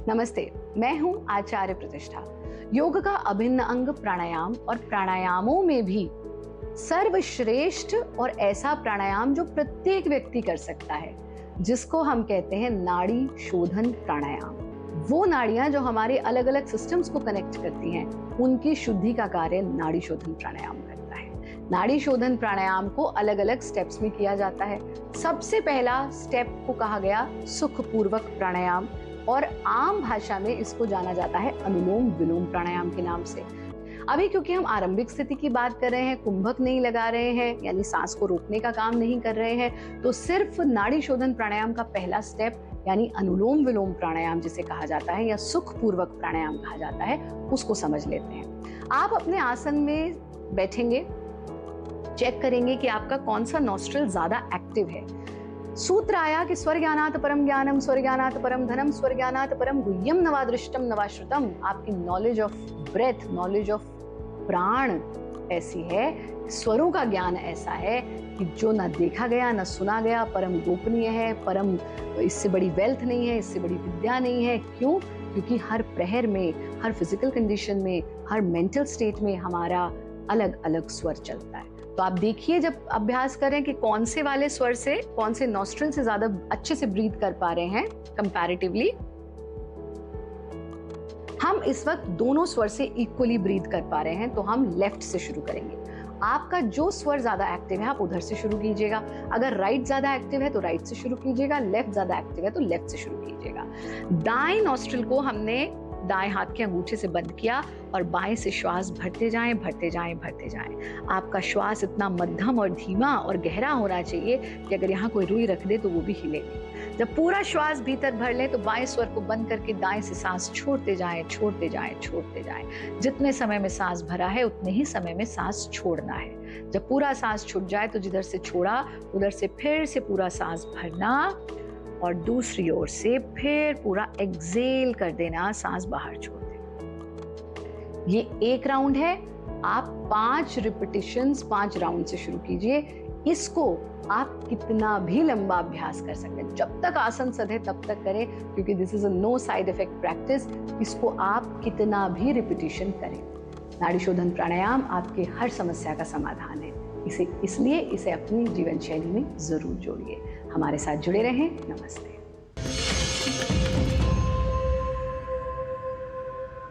नमस्ते, मैं हूं आचार्य प्रतिष्ठा। योग का अभिन्न अंग प्राणायाम और प्राणायामों में भी सर्वश्रेष्ठ और ऐसा प्राणायाम जो प्रत्येक व्यक्ति कर सकता है, जिसको हम कहते हैं नाड़ी शोधन प्राणायाम। वो नाड़ियां जो हमारे अलग अलग सिस्टम्स को कनेक्ट करती हैं, उनकी शुद्धि का कार्य नाड़ी शोधन प्राणायाम करता है। नाड़ी शोधन प्राणायाम को अलग अलग स्टेप्स में किया जाता है। सबसे पहला स्टेप को कहा गया सुखपूर्वक प्राणायाम, और आम भाषा में इसको जाना जाता है अनुलोम विलोम प्राणायाम के नाम से। अभी क्योंकि हम आरंभिक स्थिति की बात कर रहे हैं, कुंभक नहीं लगा रहे हैं, यानी सांस को रोकने का काम नहीं कर रहे हैं, तो सिर्फ नाड़ी शोधन प्राणायाम का पहला स्टेप यानी अनुलोम विलोम प्राणायाम जिसे कहा जाता है या सुखपूर्वक प्राणायाम कहा जाता है, उसको समझ लेते हैं। आप अपने आसन में बैठेंगे, चेक करेंगे कि आपका कौन सा नॉस्ट्रिल ज्यादा एक्टिव है। सूत्र आया कि स्वर्ज्ञानात् परम ज्ञानम, स्वर्ज्ञानात् परम धनम, स्वर्ज्ञानात् परम गुह्यम नवादृष्टम नवाश्रुतम। आपकी knowledge of breath, knowledge of prana ऐसी है, स्वरों का ज्ञान ऐसा है कि जो ना देखा गया ना सुना गया, परम गोपनीय है, परम इससे बड़ी वेल्थ नहीं है, इससे बड़ी विद्या नहीं है। क्यों? क्योंकि हर प्रहर में, हर फिजिकल कंडीशन में, हर मेंटल स्टेट में हमारा अलग अलग स्वर चलता है। तो आप देखिए जब अभ्यास करें कि कौन से वाले स्वर से, कौन से नॉस्ट्रिल से ज्यादा अच्छे से ब्रीथ कर पा रहे हैं कंपैरेटिवली। हम इस वक्त दोनों स्वर से इक्वली ब्रीथ कर पा रहे हैं, तो हम लेफ्ट से शुरू करेंगे। आपका जो स्वर ज्यादा एक्टिव है आप उधर से शुरू कीजिएगा। अगर राइट ज्यादा एक्टिव है तो राइट से शुरू कीजिएगा, लेफ्ट ज्यादा एक्टिव है तो लेफ्ट से शुरू कीजिएगा। दाएं नॉस्ट्रिल को हमने दाएं हाथ के अंगूठे से बंद किया और बाएं से श्वास भरते जाएं, भरते जाएं, भरते जाएं। आपका श्वास इतना मध्यम और धीमा और गहरा होना चाहिए कि अगर यहाँ कोई रुई रख दे तो वो भी हिले नहीं। जब पूरा श्वास भीतर भर ले तो बाएं स्वर को बंद करके दाएं से सांस छोड़ते जाएं, छोड़ते जाएं, छोड़ते जाएं। जितने समय में सांस भरा है उतने ही समय में सांस छोड़ना है। जब पूरा सांस छूट जाए तो जिधर से छोड़ा उधर से फिर से पूरा सांस भरना और दूसरी ओर से फिर पूरा एक्सेल कर देना, सांस बाहर छोड़ देना। ये एक राउंड है। आप 5 रिपीटिशंस 5 राउंड से शुरू कीजिए। इसको आप कितना भी लंबा अभ्यास कर सकते हैं, जब तक आसन सधे तब तक करें, क्योंकि this is a no side effect practice. इसको आप कितना भी रिपीटिशन करें। नाड़ी शोधन प्राणायाम आपके हर समस्या का समाधान है। इसलिए इसे अपनी जीवन शैली में जरूर जोड़िए। हमारे साथ जुड़े रहें। नमस्ते।